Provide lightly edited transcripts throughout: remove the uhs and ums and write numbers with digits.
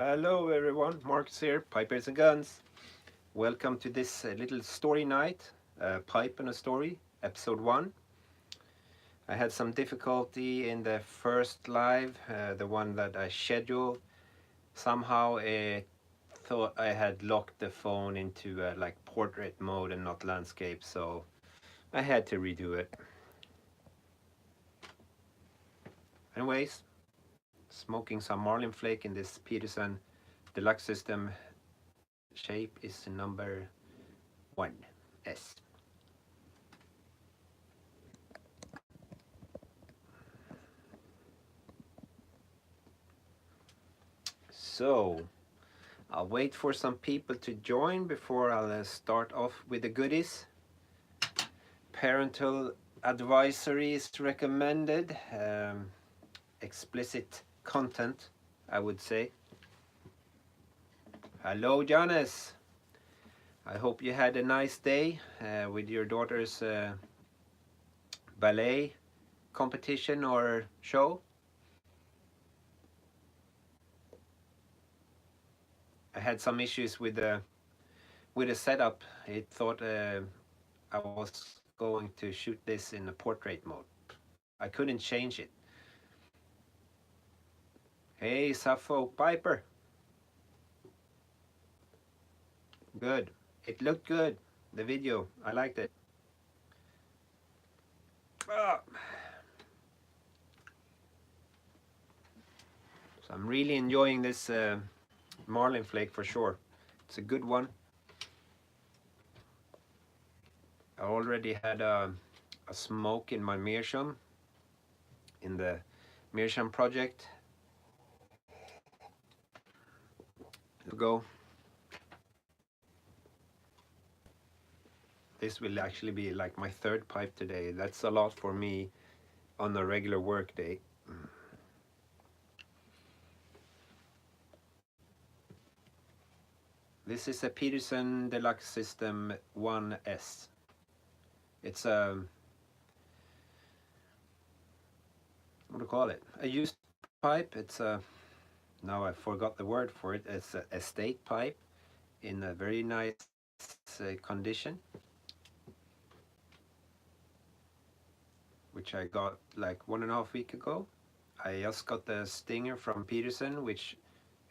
Hello everyone, Marcus here, Pipers and Guns. Welcome to this little story night, Pipe and a Story, episode 1. I had some difficulty in the first live, the one that I scheduled. Somehow I thought I had locked the phone into like portrait mode and not landscape, so I had to redo it. Anyways, smoking some marlin flake in this Peterson Deluxe System. Shape is number 1S. So, I'll wait for some people to join before I'll start off with the goodies. Parental advisory is recommended. Explicit content, I would say. Hello, Jonas. I hope you had a nice day with your daughter's ballet competition or show. I had some issues with the setup. It thought I was going to shoot this in a portrait mode. I couldn't change it. Hey, Suffolk Piper. Good. It looked good. The video. I liked it. Ah. So I'm really enjoying this marlin flake for sure. It's a good one. I already had a smoke in my meerschaum in the meerschaum project. Go. This will actually be like my third pipe today. That's a lot for me on a regular work day. This is a Peterson Deluxe System 1S. It's a, what do you call it? A used pipe. It's a, now I forgot the word for it. It's an estate pipe in a very nice condition, which I got like 1.5 weeks ago. I just got the stinger from Peterson, which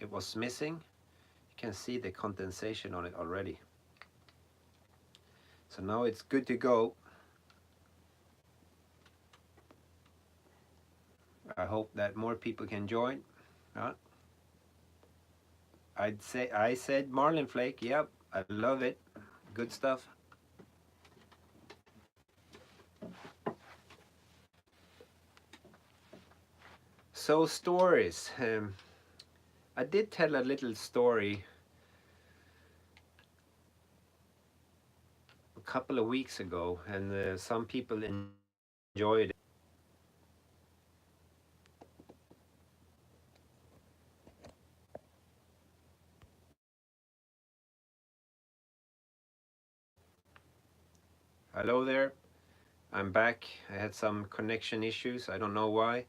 it was missing. You can see the condensation on it already. So now it's good to go. I hope that more people can join. I said marlin flake. Yep, I love it. Good stuff. So stories. I did tell a little story a couple of weeks ago, and some people enjoyed it. Hello there. I'm back. I had some connection issues. I don't know why.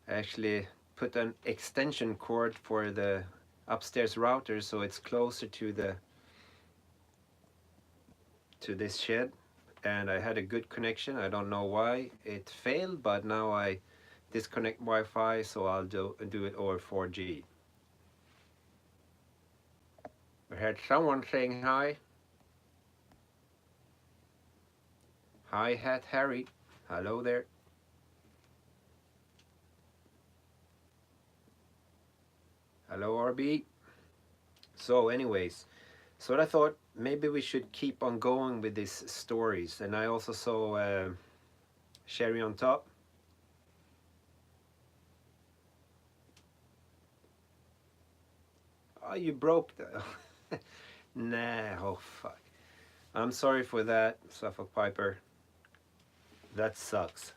I actually put an extension cord for the upstairs router so it's closer to this shed, and I had a good connection. I don't know why it failed, but now I disconnect Wi-Fi, so I'll do it over 4G. We had someone saying hi. Hi Hat Harry. Hello there. Hello RB. So anyways, so I thought maybe we should keep on going with these stories, and I also saw Sherry on top. Oh, you broke the... Nah, oh fuck. I'm sorry for that, Suffolk Piper. That sucks.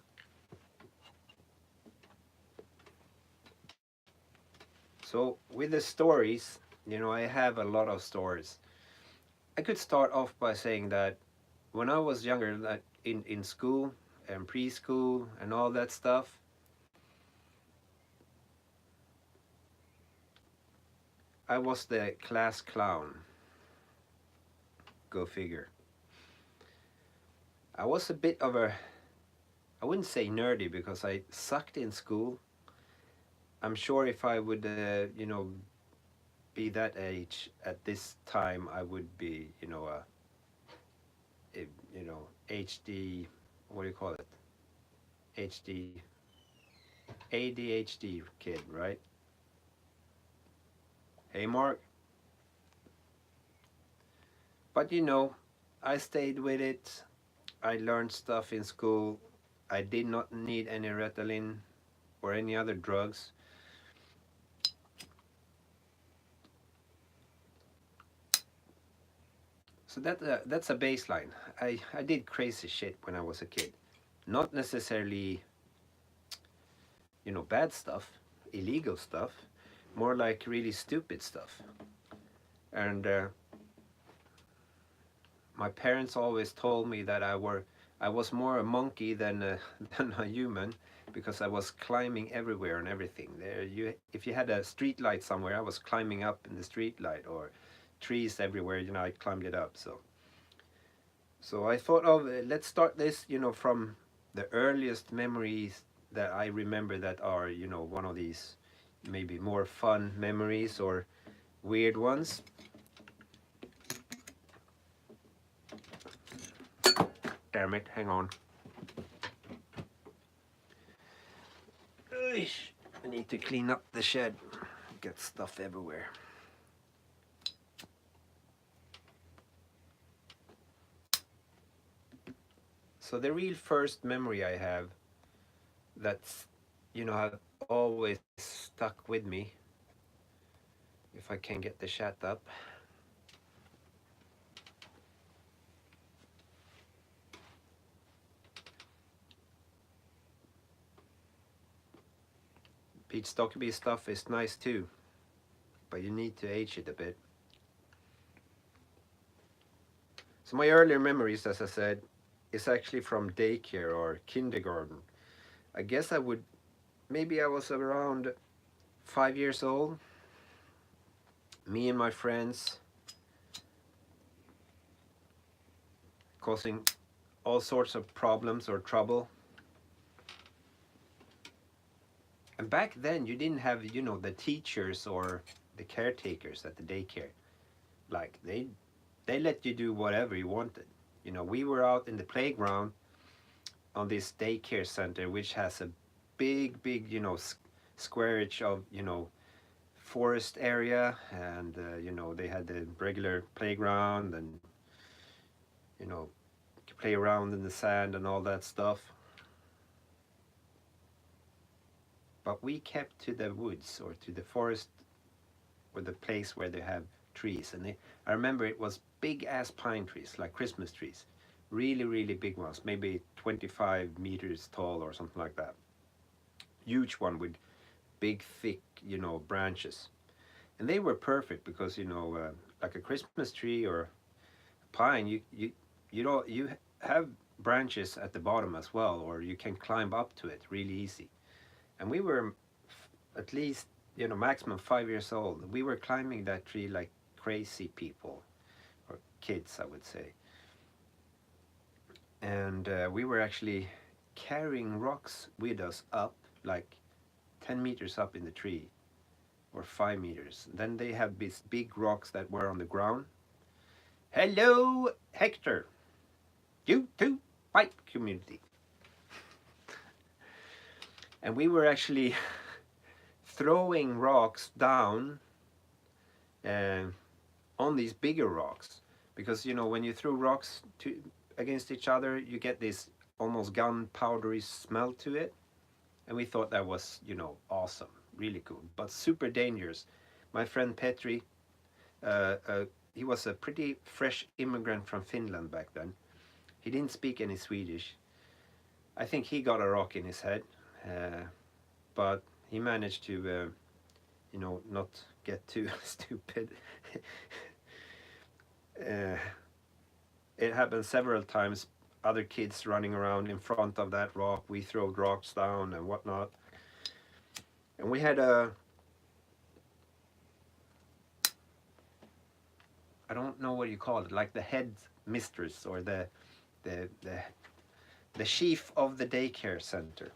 So with the stories, you know, I have a lot of stories. I could start off by saying that when I was younger, that in school and preschool and all that stuff, I was the class clown. Go figure. I was a bit of a, I wouldn't say nerdy because I sucked in school. I'm sure if I would, be that age at this time, I would be, HD, what do you call it? HD, ADHD kid, right? Hey, Mark. But I stayed with it. I learned stuff in school. I did not need any Ritalin or any other drugs. So that's a baseline. I did crazy shit when I was a kid. Not necessarily, bad stuff, illegal stuff, more like really stupid stuff. And my parents always told me that I was more a monkey than than a human because I was climbing everywhere and everything. If you had a street light somewhere, I was climbing up in the street light, or trees everywhere. I climbed it up. So I thought of let's start this, from the earliest memories that I remember that are, one of these maybe more fun memories or weird ones. Damn it, hang on. I need to clean up the shed. Get stuff everywhere. So the real first memory I have that's, have always stuck with me, if I can get the chat up. Pete Stockby stuff is nice too, but you need to age it a bit. So my earlier memories, as I said, is actually from daycare or kindergarten. I guess maybe I was around 5 years old. Me and my friends causing all sorts of problems or trouble. And back then you didn't have, the teachers or the caretakers at the daycare. Like they let you do whatever you wanted. We were out in the playground on this daycare center, which has a big, squareage of, forest area, and they had the regular playground, and play around in the sand and all that stuff. But we kept to the woods or to the forest, or the place where they have trees. And I remember it was big ass pine trees, like Christmas trees, really, really big ones, maybe 25 meters tall or something like that. Huge one with big, thick, branches. And they were perfect because, like a Christmas tree or pine, you have branches at the bottom as well, or you can climb up to it really easy. And we were at least, maximum 5 years old. We were climbing that tree like crazy people, or kids, I would say. And we were actually carrying rocks with us up, like 10 meters up in the tree, or 5 meters. Then they have these big rocks that were on the ground. Hello, Hector. YouTube pipe community. And we were actually throwing rocks down on these bigger rocks, because when you throw rocks against each other, you get this almost gunpowdery smell to it. And we thought that was awesome, really cool, but super dangerous. My friend Petri, he was a pretty fresh immigrant from Finland back then. He didn't speak any Swedish. I think he got a rock in his head, but he managed to not get too stupid. It happened several times. Other kids running around in front of that rock, we throw rocks down and whatnot. And we had I don't know what you call it, like the head mistress or the the the chief of the daycare center.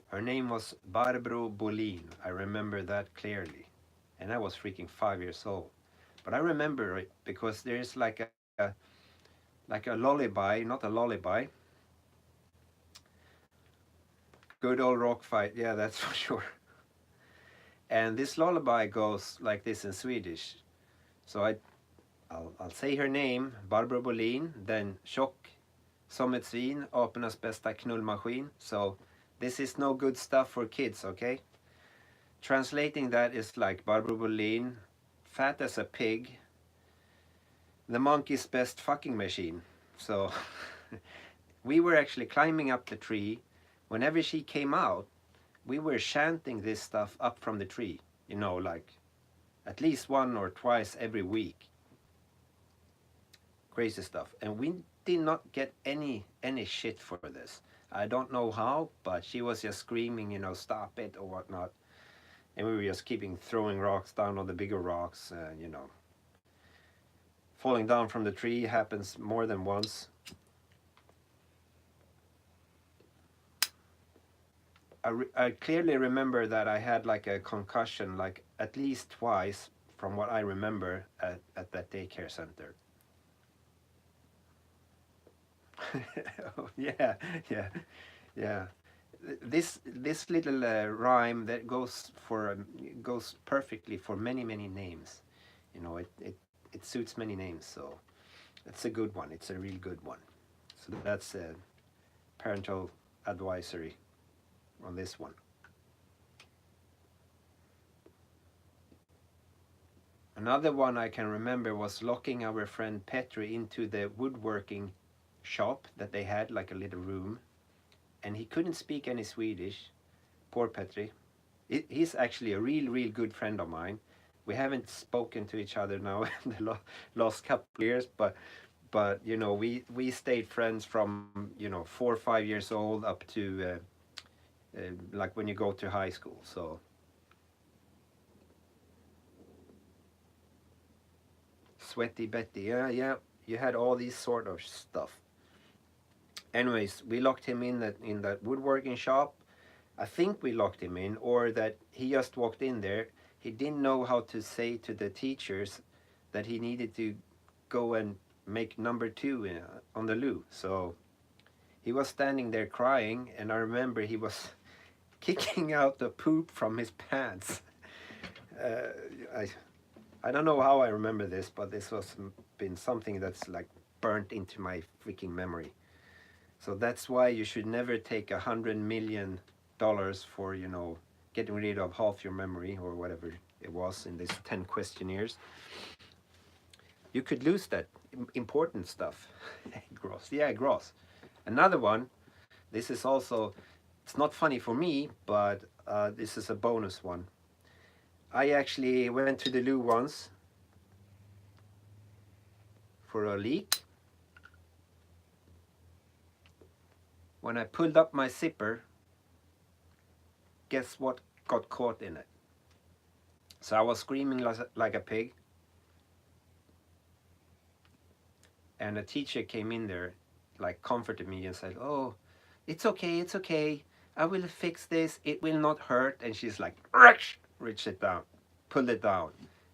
Her name was Barbro Bolin. I remember that clearly. And I was freaking 5 years old. But I remember it because there's like a lullaby, not a lullaby. Good old rock fight, yeah, that's for sure. And this lullaby goes like this in Swedish. So I'll say her name, Barbro Bolin, then tjock som ett svin, apornas bästa knullmaskin. So this is no good stuff for kids, okay? Translating that is like Barbro Bolin, fat as a pig, the monkey's best fucking machine. So we were actually climbing up the tree. Whenever she came out, we were chanting this stuff up from the tree, you know, like at least one or twice every week. Crazy stuff. And we did not get any shit for this. I don't know how, but she was just screaming, you know, stop it or whatnot. And we were just keeping throwing rocks down on the bigger rocks, you know. Falling down from the tree happens more than once. I clearly remember that I had like a concussion like at least twice from what I remember at that daycare center. Yeah, yeah, yeah. This little rhyme that goes perfectly for many names. You know, it suits many names, so it's a good one. It's a real good one. So that's a parental advisory on this one. Another one I can remember was locking our friend Petri into the woodworking shop that they had, like a little room, and he couldn't speak any Swedish. Poor Petri. He's actually a real good friend of mine. We haven't spoken to each other now in the last couple of years, but you know, we stayed friends from, you know, 4 or 5 years old up to like when you go to high school. So Sweaty Betty, yeah, you had all these sort of stuff. Anyways, we locked him in that woodworking shop. I think we locked him in, or that he just walked in there. He didn't know how to say to the teachers that he needed to go and make number 2 on the loo. So he was standing there crying, and I remember he was kicking out the poop from his pants. Uh, I don't know how I remember this, but this was been something that's like burnt into my freaking memory. So that's why you should never take $100 million for, you know, getting rid of half your memory or whatever it was in these 10 questionnaires. You could lose that important stuff. Gross. Yeah, gross. Another one, this is also, it's not funny for me, but this is a bonus one. I actually went to the loo once for a leak. When I pulled up my zipper, guess what got caught in it? So I was screaming like a pig. And a teacher came in there, like comforted me and said, oh, it's okay. I will fix this. It will not hurt. And she's like, reach it down, pull it down.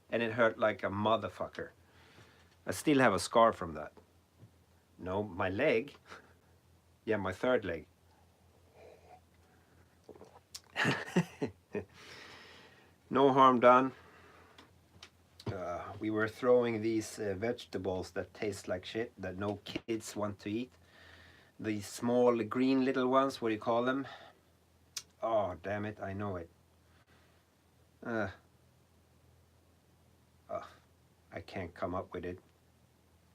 And it hurt like a motherfucker. I still have a scar from that. No, my leg. Yeah, my third leg. No harm done. We were throwing these vegetables that taste like shit that no kids want to eat. These small green little ones, what do you call them? Oh, damn it, I know it. I can't come up with it.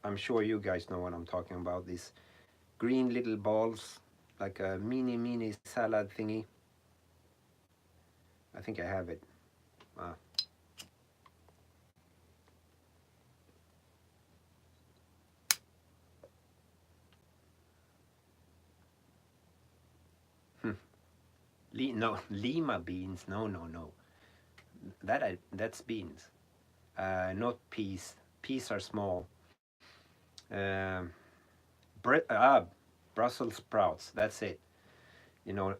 I'm sure you guys know what I'm talking about. These green little balls, like a mini salad thingy. I think I have it. No, lima beans. No. That's beans. not peas. Peas are small. Um, Brussels sprouts. That's it. You know,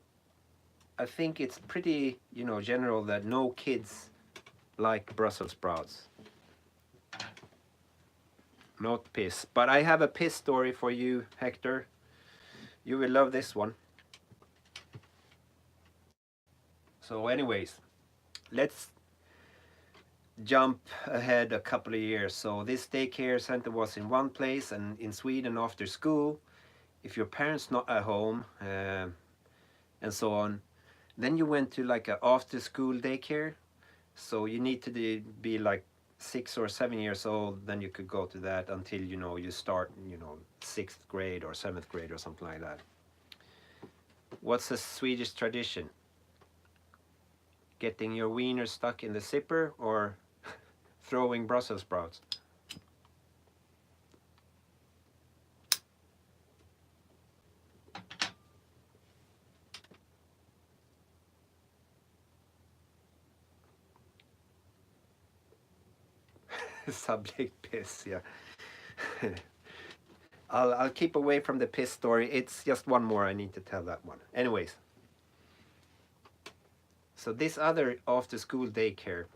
I think it's pretty, general that no kids like Brussels sprouts. Not piss. But I have a piss story for you, Hector. You will love this one. So anyways, let's jump ahead a couple of years. So this daycare center was in one place, and in Sweden after school, if your parents not at home and so on, then you went to like a after school daycare. So you need to be like 6 or 7 years old, then you could go to that until you start 6th grade or 7th grade or something like that. What's a Swedish tradition? Getting your wiener stuck in the zipper or throwing Brussels sprouts? Subject piss, yeah. I'll keep away from the piss story. It's just one more. I need to tell that one. Anyways, so this other after school daycare,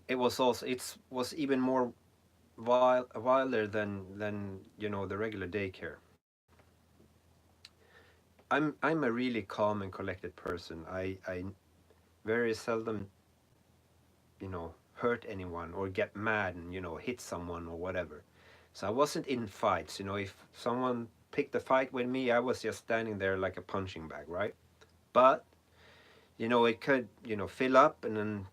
it was even more wilder than the regular daycare. I'm a really calm and collected person. I very seldom hurt anyone or get mad and hit someone or whatever. So I wasn't in fights. If someone picked a fight with me, I was just standing there like a punching bag, right? But it could fill up, and then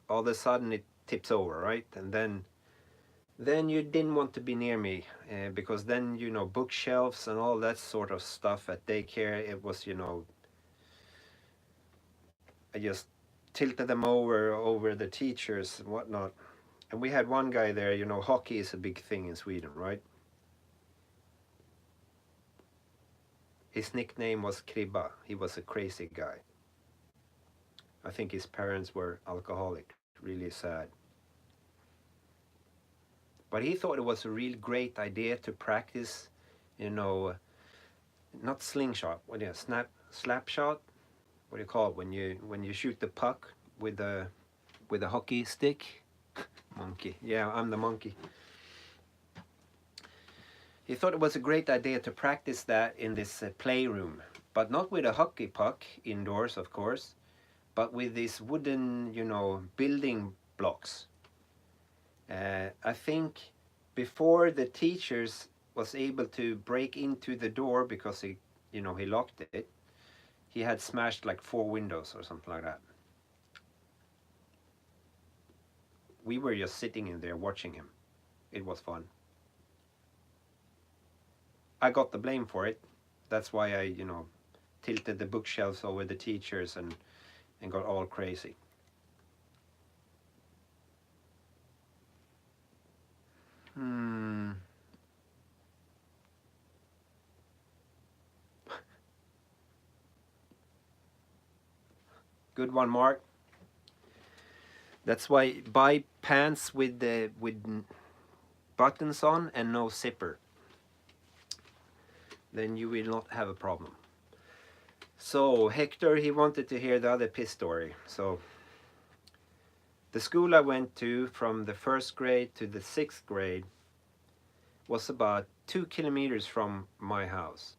all of a sudden it tips over, right? And then you didn't want to be near me, because then bookshelves and all that sort of stuff at daycare, it was I just tilted them over the teachers and whatnot. And we had one guy there. Hockey is a big thing in Sweden, right? His nickname was Kribba. He was a crazy guy. I think his parents were alcoholic. Really sad. But he thought it was a real great idea to practice, not slingshot, slap shot. What do you call it when you shoot the puck with a hockey stick? Monkey. Yeah, I'm the monkey. He thought it was a great idea to practice that in this playroom, but not with a hockey puck indoors, of course, but with these wooden, building blocks. I think before the teachers was able to break into the door because he locked it, he had smashed like 4 windows or something like that. We were just sitting in there watching him. It was fun. I got the blame for it. That's why I, tilted the bookshelves over the teachers and got all crazy. Good one, Mark. That's why buy pants with buttons on and no zipper. Then you will not have a problem. So Hector, he wanted to hear the other piss story. So the school I went to from the 1st grade to the 6th grade was about 2 kilometers from my house.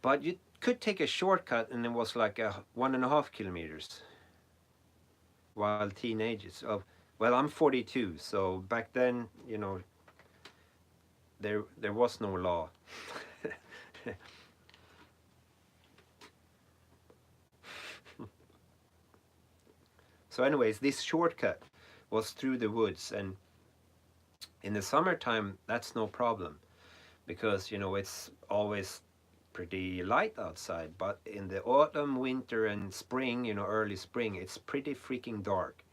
But you could take a shortcut and it was like 1.5 kilometers. While teenagers. Well, I'm 42, so back then, there was no law. So anyways, this shortcut was through the woods, and in the summertime that's no problem because it's always pretty light outside, but in the autumn, winter and spring, early spring, it's pretty freaking dark.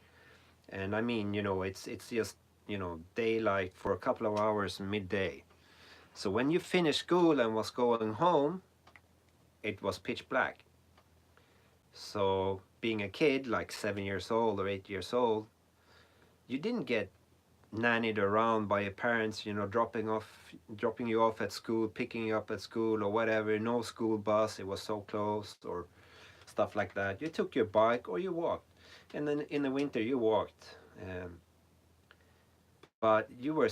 And I mean, it's just daylight for a couple of hours midday. So when you finished school and was going home, it was pitch black. So being a kid, like 7 years old or 8 years old, you didn't get nannied around by your parents, you know, dropping you off at school, picking you up at school or whatever. No school bus, it was so close, or stuff like that. You took your bike or you walked. And then in the winter you walked. But you were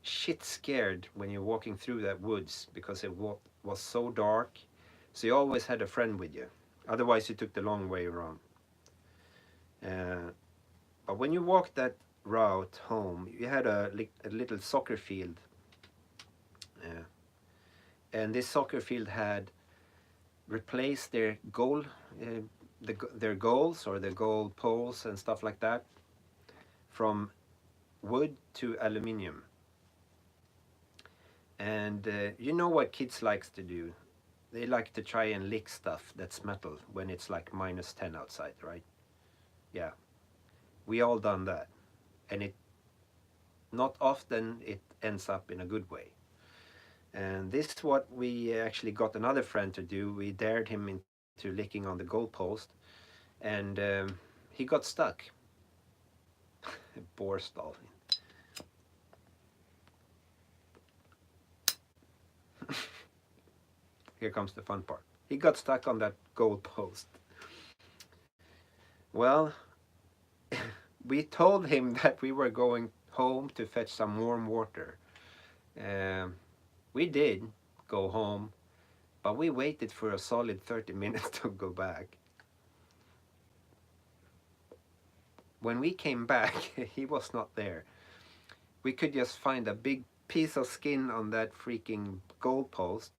shit scared when you're walking through that woods because it was so dark. So you always had a friend with you. Otherwise you took the long way around. But when you walked that route home, you had a little soccer field. And this soccer field had replaced their their goals or the goal poles and stuff like that from wood to aluminium. And you know what kids likes to do? They like to try and lick stuff that's metal when it's like -10 outside, right? Yeah, we all done that, and it not often it ends up in a good way. And this is what we actually got another friend to do. We dared him into licking on the goalpost, and he got stuck. Borstal. Here comes the fun part. He got stuck on that goalpost. Well, we told him that we were going home to fetch some warm water. We did go home, but we waited for a solid 30 minutes to go back. When we came back, he was not there. We could just find a big piece of skin on that freaking goalpost,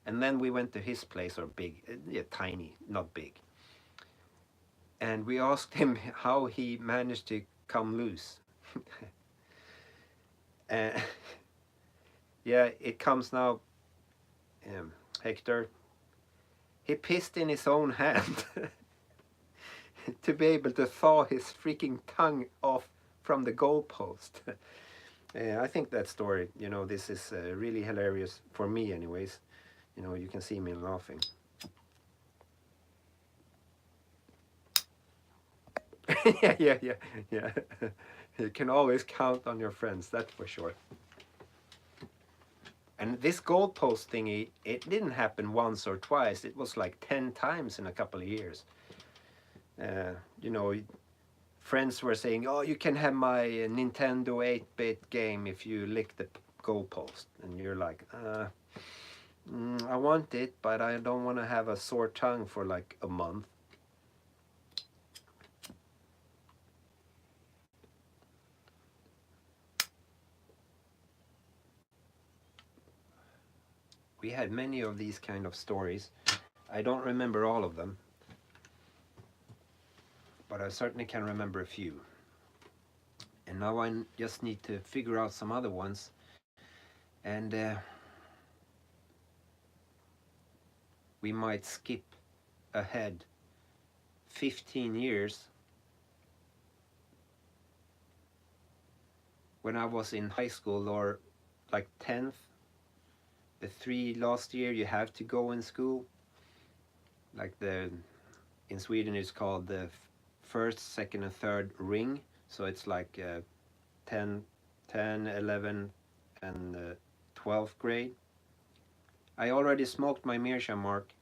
and then we went to his place, or big, yeah, tiny, not big. And we asked him how he managed to come loose. Yeah, it comes now, Hector. He pissed in his own hand to be able to thaw his freaking tongue off from the goalpost. I think that story, you know, this is really hilarious for me anyways. You know, you can see me laughing. yeah. You can always count on your friends, that's for sure. And this goalpost thingy, it didn't happen once or twice. It was like 10 times in a couple of years. You know, friends were saying, oh, you can have my Nintendo 8-bit game if you lick the goalpost. And you're like, I want it, but I don't want to have a sore tongue for like a month. We had many of these kind of stories. I don't remember all of them, but I certainly can remember a few. And now I just need to figure out some other ones. And we might skip ahead 15 years. When I was in high school, or like 10th, the 3 last year you have to go in school. Like in Sweden it's called the first, second and third ring. So it's like 10, 11 and 12th grade. I already smoked my Meerschaum, Mark.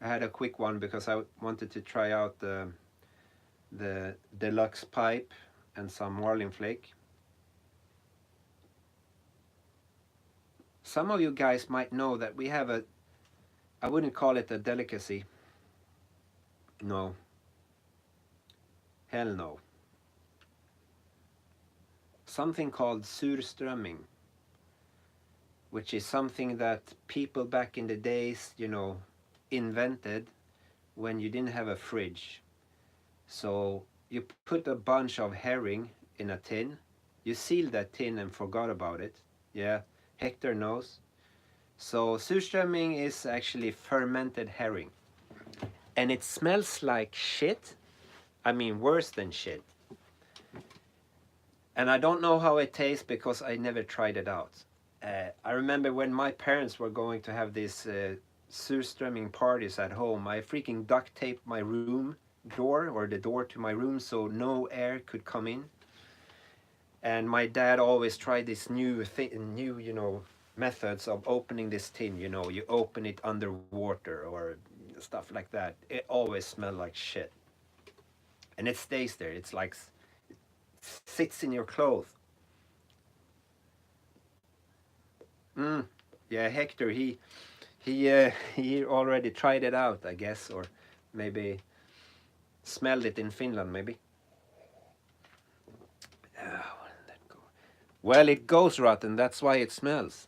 I had a quick one because I wanted to try out the deluxe pipe and some marlin flake. Some of you guys might know that we have I wouldn't call it a delicacy. No. Hell no. Something called surströmming, which is something that people back in the days, you know, invented when you didn't have a fridge. So you put a bunch of herring in a tin, you sealed that tin and forgot about it. Yeah, Hector knows. So surströmming is actually fermented herring. And it smells like shit. I mean, worse than shit. And I don't know how it tastes because I never tried it out. I remember when my parents were going to have this surströmming parties at home. I freaking duct taped my room door, or the door to my room, so no air could come in. And my dad always tried this new methods of opening this tin. You open it underwater or stuff like that. It always smelled like shit, and it stays there. It's like sits in your clothes. Mm. Yeah, Hector, he already tried it out, I guess, or maybe smelled it in Finland, maybe. Oh, well, it goes rotten. That's why it smells.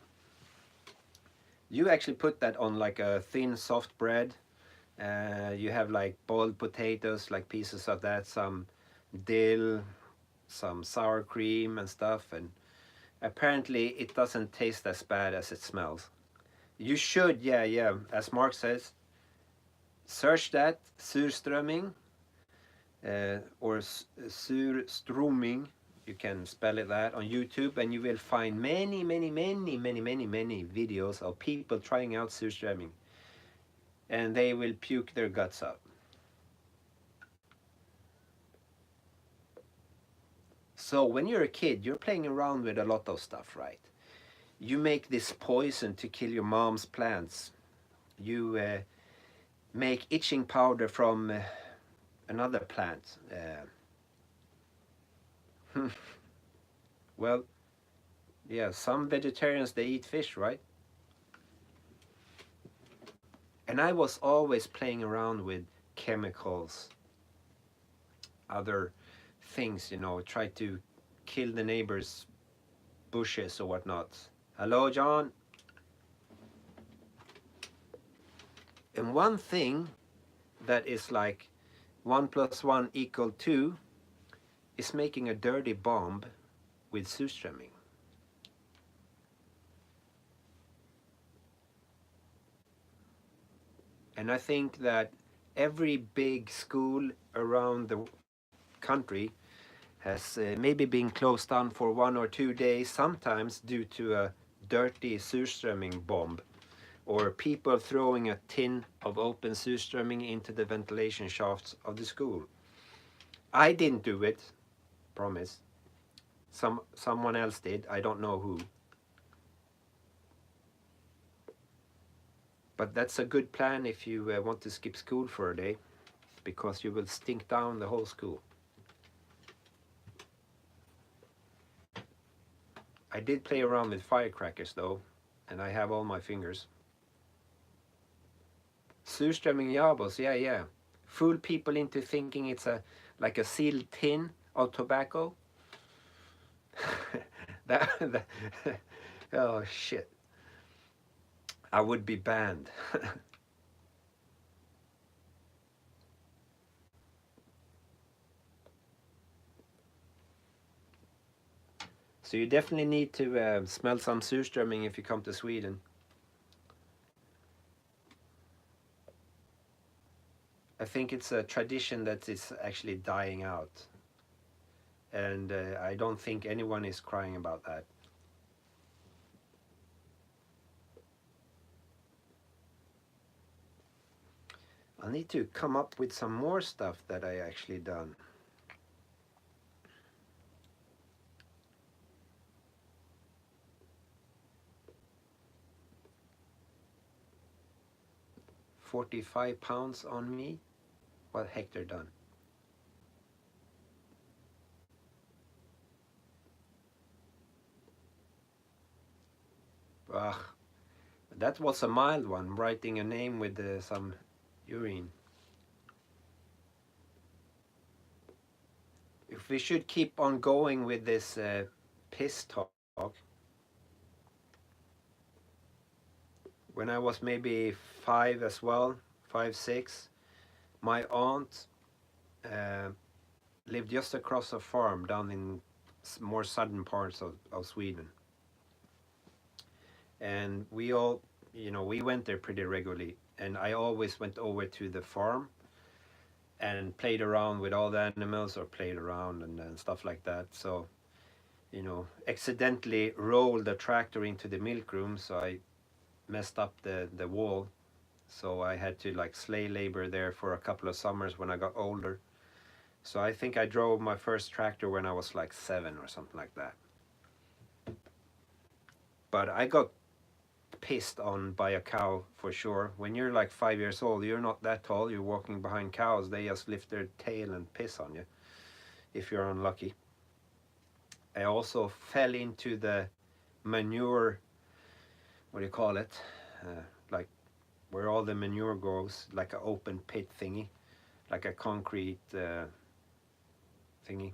You actually put that on like a thin, soft bread. You have like boiled potatoes, like pieces of that, some dill, some sour cream and stuff, and apparently it doesn't taste as bad as it smells. You should, yeah, as Mark says, search that surströmming or surströmming. You can spell it that on YouTube, and you will find many videos of people trying out surströmming, and they will puke their guts out. So when you're a kid, you're playing around with a lot of stuff, right? You make this poison to kill your mom's plants. You make itching powder from another plant. Well, yeah, some vegetarians, they eat fish, right? And I was always playing around with chemicals, other things, try to kill the neighbor's bushes or whatnot. Hello, John. And one thing that is like 1 + 1 = 2 is making a dirty bomb with surströmming. And I think that every big school around the country has maybe been closed down for 1 or 2 days, sometimes due to a dirty surströmming bomb, or people throwing a tin of open surströmming into the ventilation shafts of the school. I didn't do it, promise. Someone else did, I don't know who. But that's a good plan if you want to skip school for a day, because you will stink down the whole school. I did play around with firecrackers though, and I have all my fingers. Surströmming jabos, yeah. Fool people into thinking it's like a sealed tin of tobacco. that, oh shit. I would be banned. So you definitely need to smell some surströmming if you come to Sweden. I think it's a tradition that is actually dying out. And I don't think anyone is crying about that. I'll need to come up with some more stuff that I actually done. £45 on me? What Hector done? Ugh, that was a mild one, writing a name with some urine. If we should keep on going with this piss talk, when I was maybe 5 as well, 5, 6, my aunt lived just across a farm down in more southern parts of Sweden. And we all, we went there pretty regularly. And I always went over to the farm and played around with all the animals, or played around and stuff like that. So, accidentally rolled the tractor into the milk room, so I messed up the wall. So I had to like slave labor there for a couple of summers when I got older. So I think I drove my first tractor when I was like 7 or something like that. But I got pissed on by a cow for sure. When you're like 5 years old, you're not that tall, you're walking behind cows, they just lift their tail and piss on you if you're unlucky. I also fell into the manure, what do you call it, like where all the manure goes, like an open pit thingy, like a concrete thingy.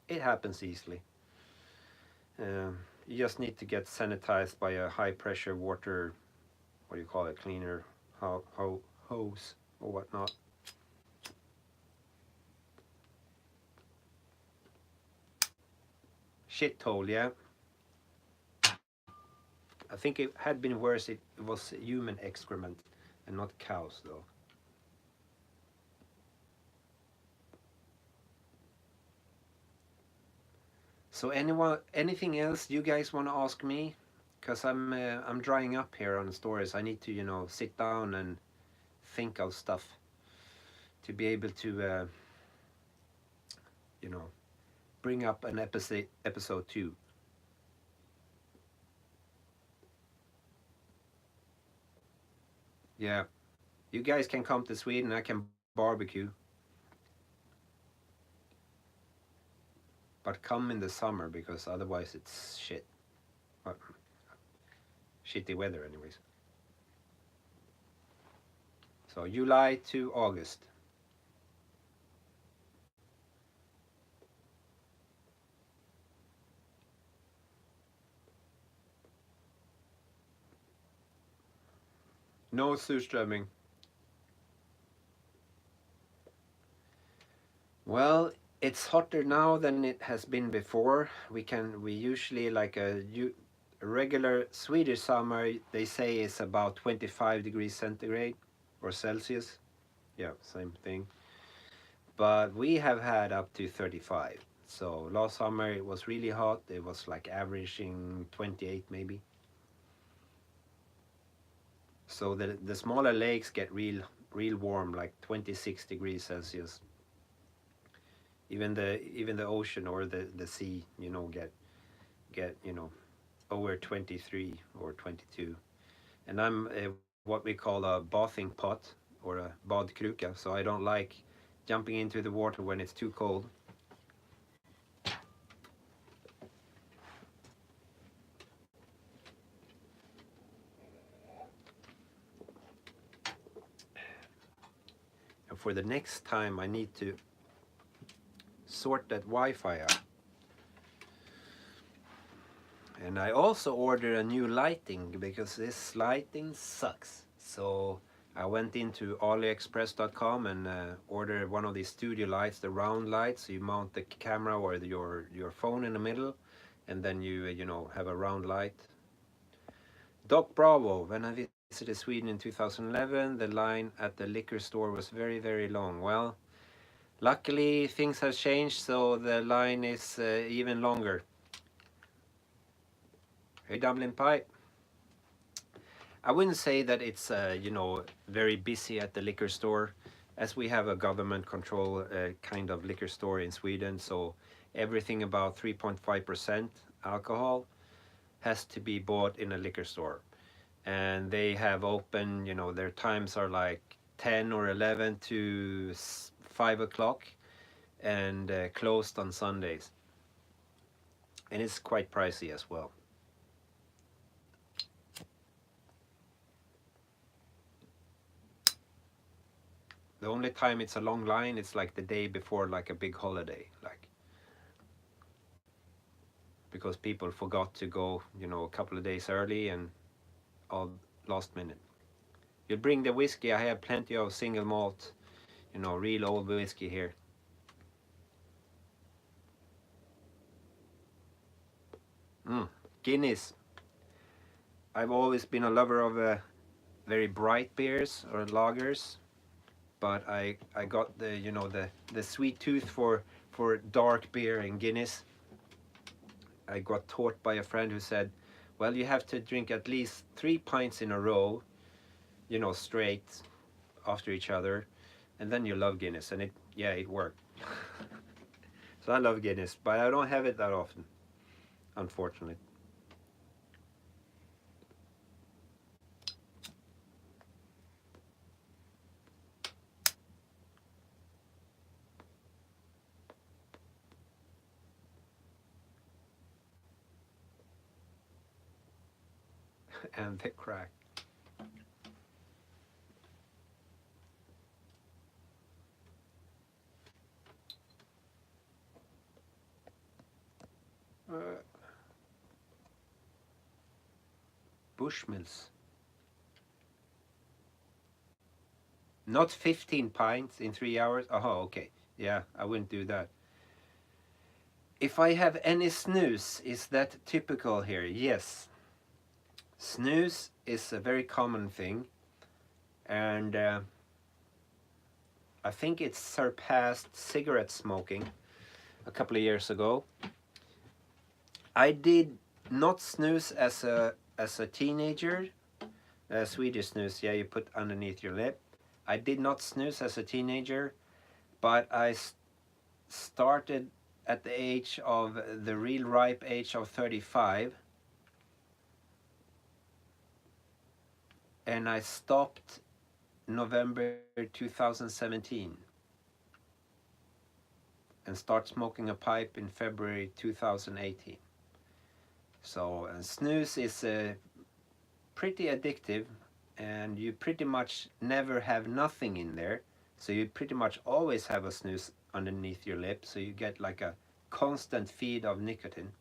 It happens easily. You just need to get sanitized by a high pressure water, what do you call it, cleaner, hose or whatnot. Shithole, yeah. I think it had been worse if it was human excrement and not cows though. So anything else you guys want to ask me? Because I'm drying up here on stories. I need to, you know, sit down and think of stuff to be able to, you know, bring up an episode 2. Yeah, you guys can come to Sweden. I can barbecue, but come in the summer because otherwise it's shit. Shitty weather, anyways. So July to August. No surströmming. Well, it's hotter now than it has been before. We usually like a regular Swedish summer, they say is about 25 degrees centigrade or Celsius. Yeah, same thing. But we have had up to 35. So last summer it was really hot. It was like averaging 28 maybe. So the smaller lakes get real warm, like 26 degrees Celsius. Even the ocean or the sea, you know, get you know over 23 or 22. And I'm what we call a bathing pot or a badkruka, so I don't like jumping into the water when it's too cold. And for the next time I need to sort that Wi-Fi out. And I also ordered a new lighting because this lighting sucks. So I went into aliexpress.com and ordered one of these studio lights, the round lights. So you mount the camera or your phone in the middle, and then you know, have a round light. Doc Bravo, when I visited Sweden in 2011, the line at the liquor store was very long. Well, luckily things have changed, so the line is even longer. Hey, Dublin Pie. I wouldn't say that it's you know, very busy at the liquor store, as we have a government control kind of liquor store in Sweden. So everything about 3.5% alcohol has to be bought in a liquor store, and they have open. You know, their times are like 10 or 11 to 5 o'clock, and closed on Sundays. And it's quite pricey as well. The only time it's a long line, it's like the day before like a big holiday, like because people forgot to go, you know, a couple of days early and all last minute. You bring the whiskey. I have plenty of single malt, you know, real old whiskey here. Guinness. I've always been a lover of very bright beers or lagers, but I got the, you know, the sweet tooth for dark beer and Guinness. I got taught by a friend who said, Well, you have to drink at least 3 pints in a row, straight after each other, and then you love Guinness, and it worked. So I love Guinness, but I don't have it that often, unfortunately. And they crack. Uh, Bushmills. Not 15 pints in 3 hours? Oh, okay. Yeah, I wouldn't do that. If I have any snooze, is that typical here? Yes. Snooze is a very common thing, and I think it surpassed cigarette smoking a couple of years ago. I did not snooze as a teenager. Swedish snooze, yeah, you put underneath your lip. I did not snooze as a teenager, but I started at the age of the real ripe age of 35, and I stopped November 2017 and start smoking a pipe in February 2018. So snooze is pretty addictive, and you pretty much never have nothing in there, so you pretty much always have a snooze underneath your lip, so you get like a constant feed of nicotine.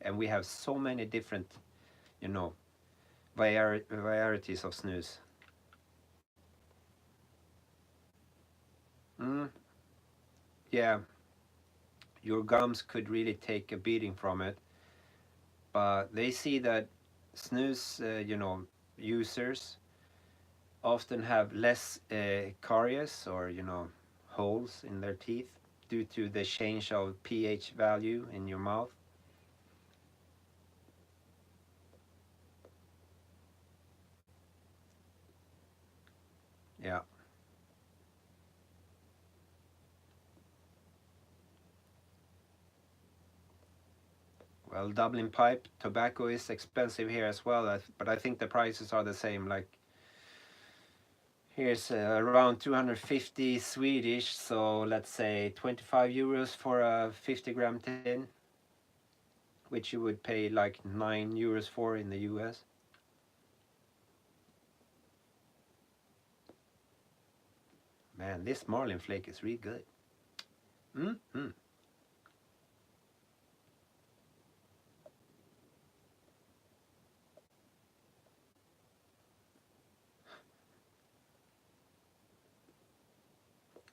And we have so many different, you know, varieties of snooze. Yeah, your gums could really take a beating from it, but they see that snooze, users often have less caries, or holes in their teeth, due to the change of pH value in your mouth. Yeah. Well, Dublin pipe tobacco is expensive here as well, but I think the prices are the same. Like here's around 250 Swedish, so let's say 25 euros for a 50-gram tin, which you would pay like 9 euros for in the US. Man, this marlin flake is really good. Mm-hmm.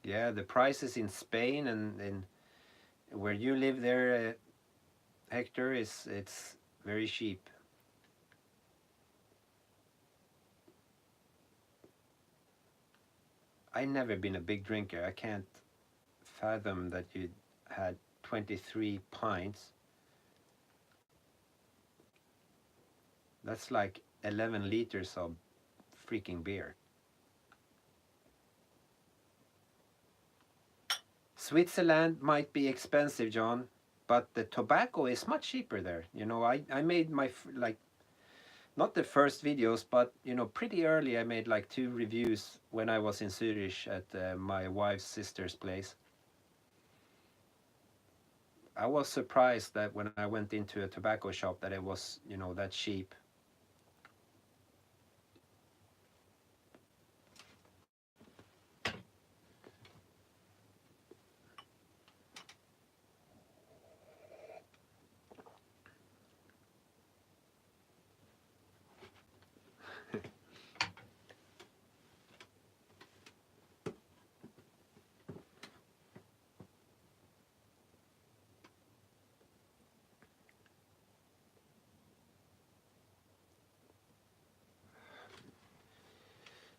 Yeah, the prices in Spain and in where you live there, Hector, it's very cheap. I never been a big drinker. I can't fathom that you had 23 pints. That's like 11 liters of freaking beer. Switzerland might be expensive, John, but the tobacco is much cheaper there. I made my like not the first videos, but pretty early. I made like 2 reviews when I was in Zurich at my wife's sister's place. I was surprised that when I went into a tobacco shop that it was, that cheap.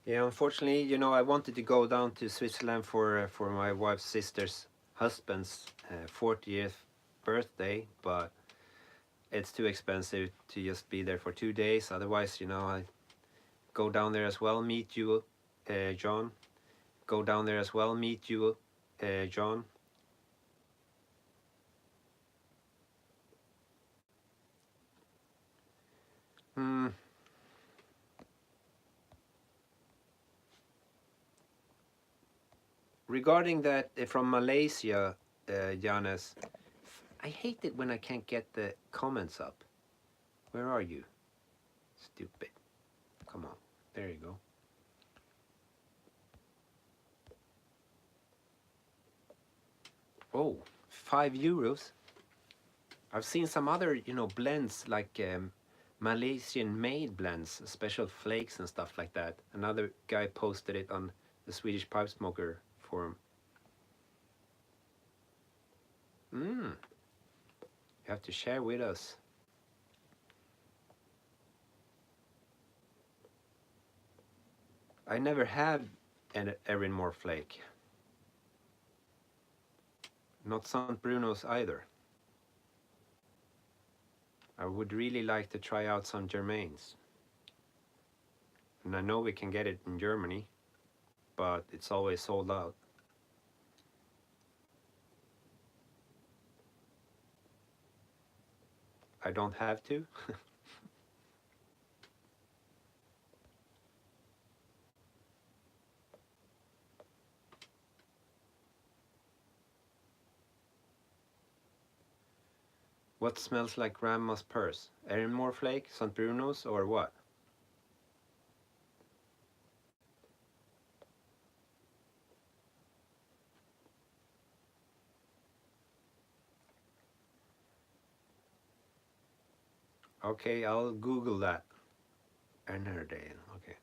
Yeah, unfortunately, I wanted to go down to Switzerland for my wife's sister's husband's 40th birthday, but it's too expensive to just be there for 2 days. Otherwise, you know, I go down there as well, meet you, John. Go down there as well, meet you, John. Regarding that from Malaysia, Janes, I hate it when I can't get the comments up. Where are you? Stupid. Come on. There you go. Oh, €5. I've seen some other, you know, blends like Malaysian made blends, special flakes and stuff like that. Another guy posted it on the Swedish Pipe Smoker forum. You have to share with us. I never had an Erin flake. Not St. Bruno's either. I would really like to try out some Germains. And I know we can get it in Germany, but it's always sold out. I don't have to. What smells like grandma's purse? Erin flake, St. Bruno's, or what? Okay, I'll Google that. Ennerdale, okay.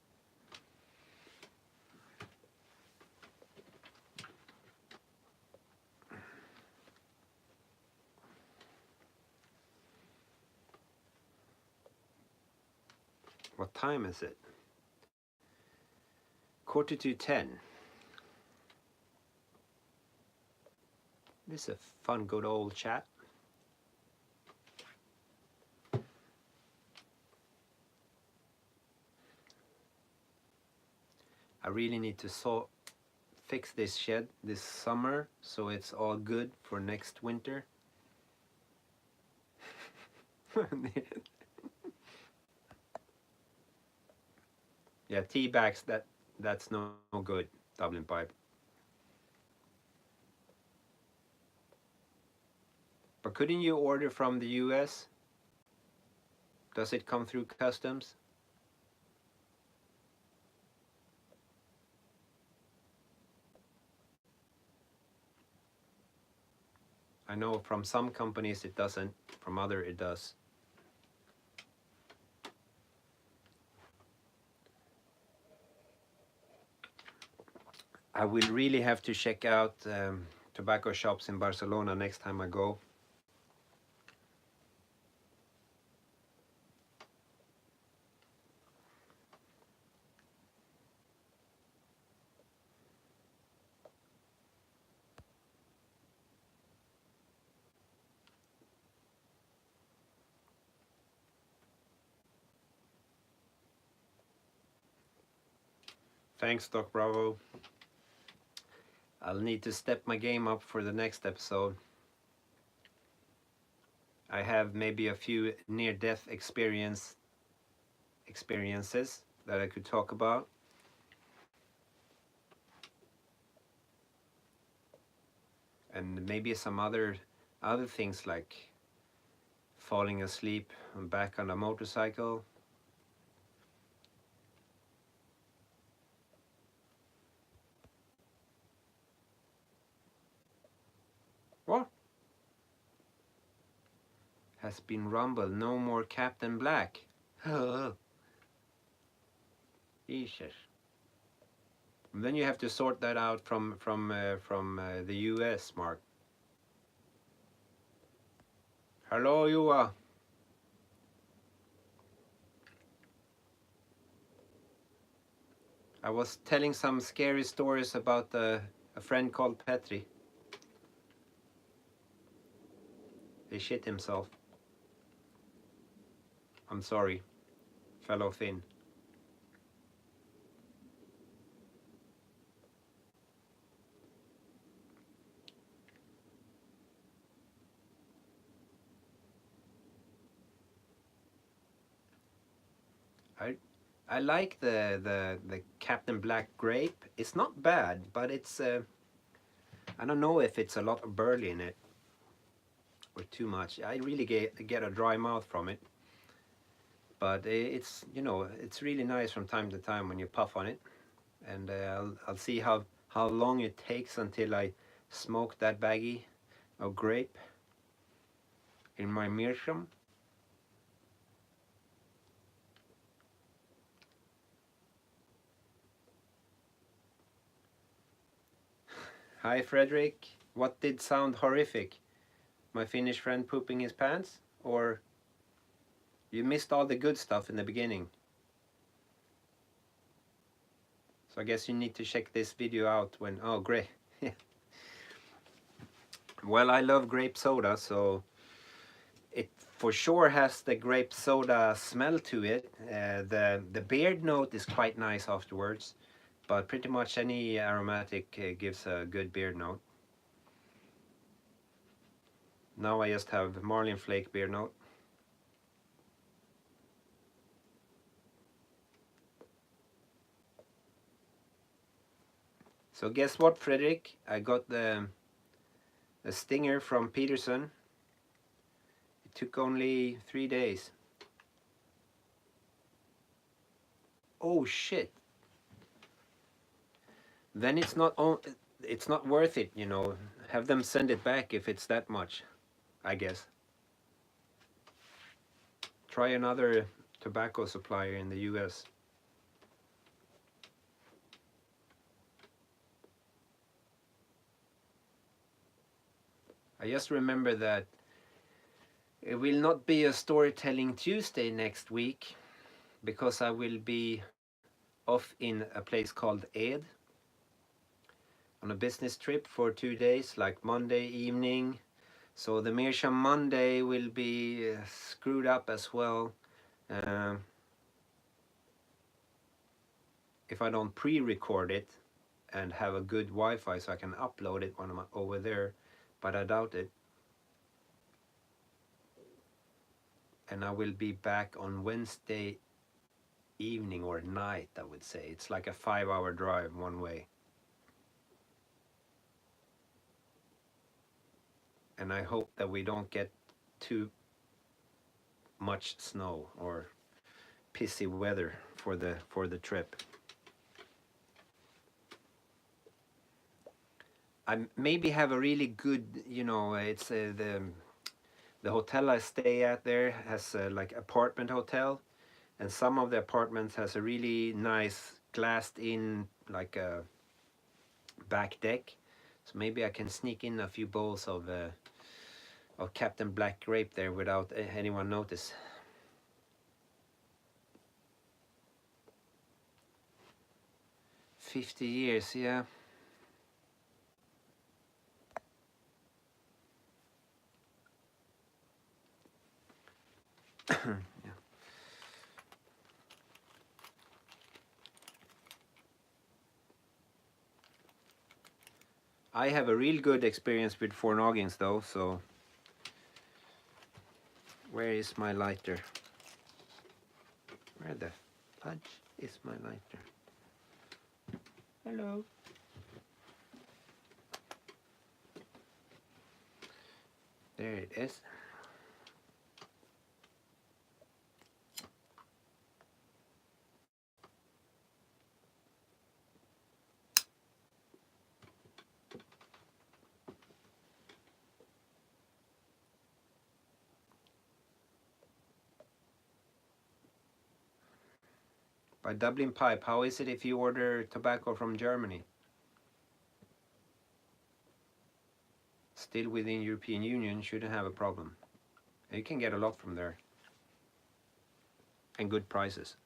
What time is it? 10:45. This is a fun, good old chat. I really need to fix this shed this summer so it's all good for next winter. Yeah, tea bags, that's no good, Dublin pipe. But couldn't you order from the US? Does it come through customs? I know from some companies it doesn't, from other it does. I will really have to check out tobacco shops in Barcelona next time I go. Thanks, Doc Bravo. I'll need to step my game up for the next episode. I have maybe a few near-death experiences that I could talk about. And maybe some other things like falling asleep back on a motorcycle. What? Has been rumbled, no more Captain Black. Oh. Jesus. And then you have to sort that out from the US, Mark. Hello, Joa. I was telling some scary stories about a friend called Petri. He shit himself. I'm sorry, fellow Finn. I like the Captain Black grape. It's not bad, but it's I don't know if it's a lot of burley in it or too much. I really get a dry mouth from it. But it's, you know, it's really nice from time to time when you puff on it. And I'll see how long it takes until I smoke that baggie of grape in my meerschaum. Hi Frederick, what did sound horrific? My Finnish friend pooping his pants? Or you missed all the good stuff in the beginning? So I guess you need to check this video out when, oh great. Well, I love grape soda, so it for sure has the grape soda smell to it. The beard note is quite nice afterwards, but pretty much any aromatic gives a good beard note. Now I just have Marlin Flake beard note. So guess what, Frederick? I got the stinger from Peterson. It took only 3 days. Oh shit. Then it's not worth it, you know. Have them send it back if it's that much, I guess. Try another tobacco supplier in the US. I just remember that it will not be a Storytelling Tuesday next week because I will be off in a place called Ed on a business trip for 2 days, like Monday evening. So the Meerschaum Monday will be screwed up as well if I don't pre-record it and have a good Wi-Fi so I can upload it when I'm over there, but I doubt it. And I will be back on Wednesday evening or night, I would say. It's like a 5-hour drive one way. And I hope that we don't get too much snow or pissy weather for the trip. I maybe have a really good, you know, it's the hotel I stay at there has like apartment hotel, and some of the apartments has a really nice glassed in like a back deck. So maybe I can sneak in a few bowls of Captain Black grape there without anyone notice. "50 years, yeah." Yeah. I have a real good experience with Fornoggins though, so where is my lighter? Where the fudge is my lighter? Hello. There it is. By Dublin Pipe, how is it if you order tobacco from Germany? Still within European Union, shouldn't have a problem. You can get a lot from there. And good prices.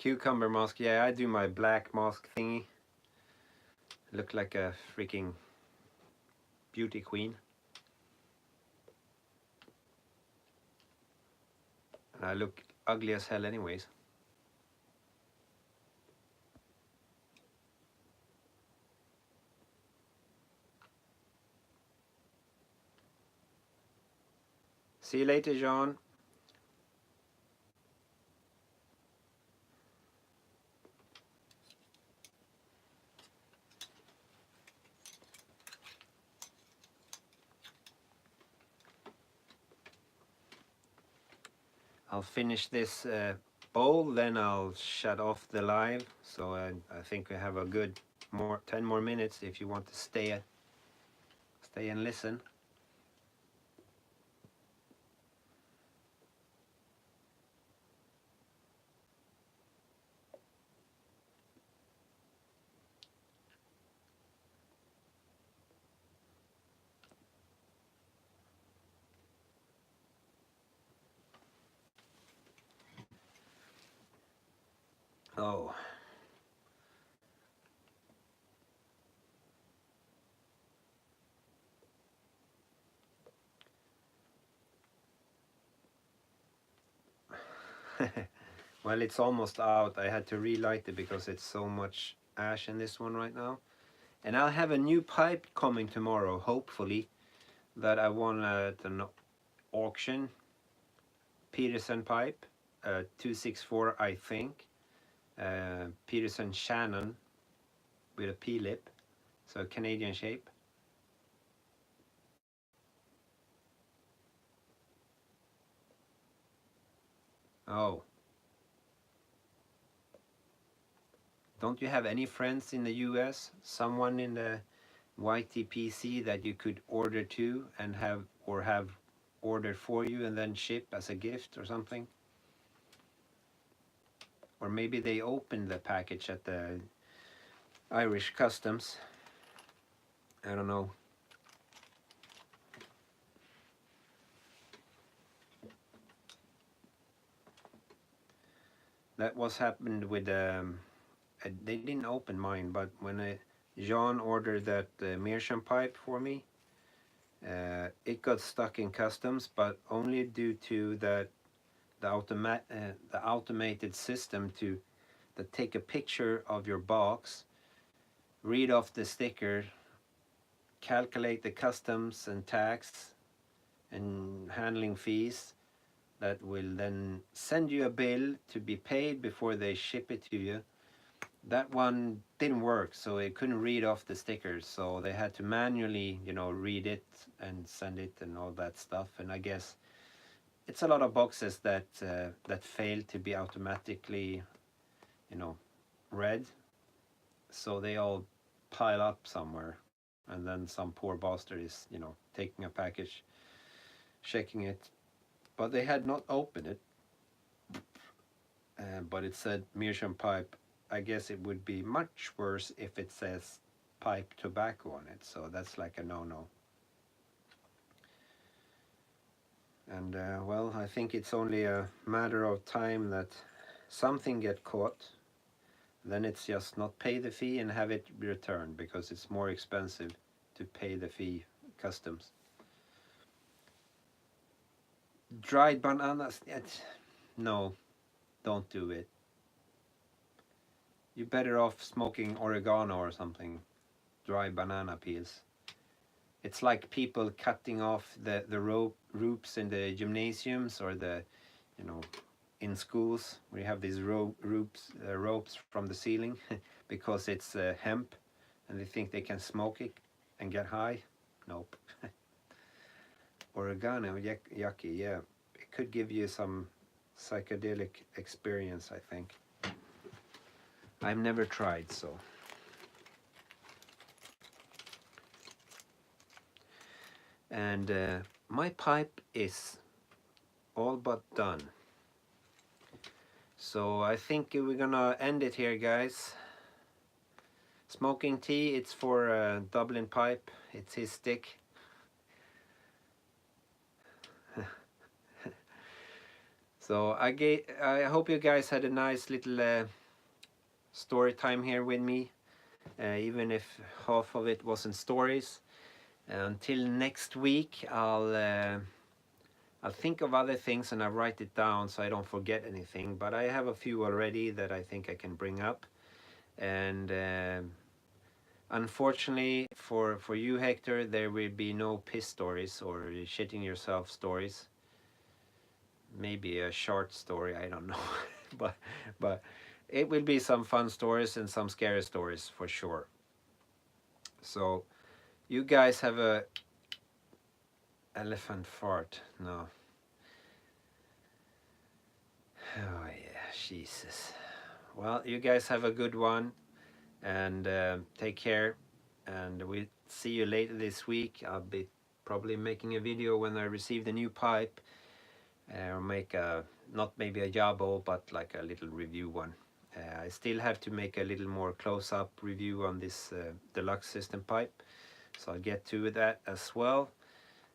Cucumber mask, yeah, I do my black mask thingy. Look like a freaking beauty queen. And I look ugly as hell anyways. See you later, John. I'll finish this bowl, then I'll shut off the live. So I think we have a good 10 more minutes if you want to stay and listen. Oh. Well, it's almost out. I had to relight it because it's so much ash in this one right now. And I'll have a new pipe coming tomorrow, hopefully, that I won at an auction. Peterson pipe, 264, I think. Peterson Shannon with a P-lip, so Canadian shape. Oh. Don't you have any friends in the US? Someone in the YTPC that you could order to and have ordered for you and then ship as a gift or something? Or maybe they opened the package at the Irish customs. I don't know. That was happened with they didn't open mine, but when Jean ordered that meerschaum pipe for me, it got stuck in customs, but only due to the automated system to take a picture of your box, read off the sticker, calculate the customs and tax and handling fees, that will then send you a bill to be paid before they ship it to you. That one didn't work, so it couldn't read off the stickers, so they had to manually, read it and send it and all that stuff. And I guess it's a lot of boxes that fail to be automatically, read, so they all pile up somewhere, and then some poor bastard is, taking a package, checking it, but they had not opened it, but it said meerschaum pipe. I guess it would be much worse if it says pipe tobacco on it, so that's like a no-no. And well, I think it's only a matter of time that something get caught. Then it's just not pay the fee and have it returned, because it's more expensive to pay the fee customs. Dried bananas, no, don't do it. You're better off smoking oregano or something. Dry banana peels. It's like people cutting off the ropes in the gymnasiums, or the, in schools where you have these ropes from the ceiling because it's hemp, and they think they can smoke it and get high. Nope. Oregano, yucky, yeah. It could give you some psychedelic experience, I think. I've never tried, so. And my pipe is all but done. So I think we're gonna end it here, guys. Smoking tea, it's for Dublin Pipe. It's his stick. So I hope you guys had a nice little story time here with me, even if half of it wasn't stories. Until next week, I'll think of other things and I'll write it down so I don't forget anything. But I have a few already that I think I can bring up. And unfortunately for you, Hector, there will be no piss stories or shitting yourself stories. Maybe a short story, I don't know. but it will be some fun stories and some scary stories for sure. So you guys have a elephant fart. No. Oh yeah, Jesus. Well, you guys have a good one, and take care, and we'll see you later this week. I'll be probably making a video when I receive the new pipe, or make a, not maybe a jabo, but like a little review one. I still have to make a little more close-up review on this deluxe system pipe, so I'll get to that as well.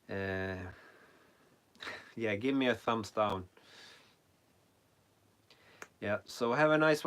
Yeah, give me a thumbs down. Yeah, so have a nice one.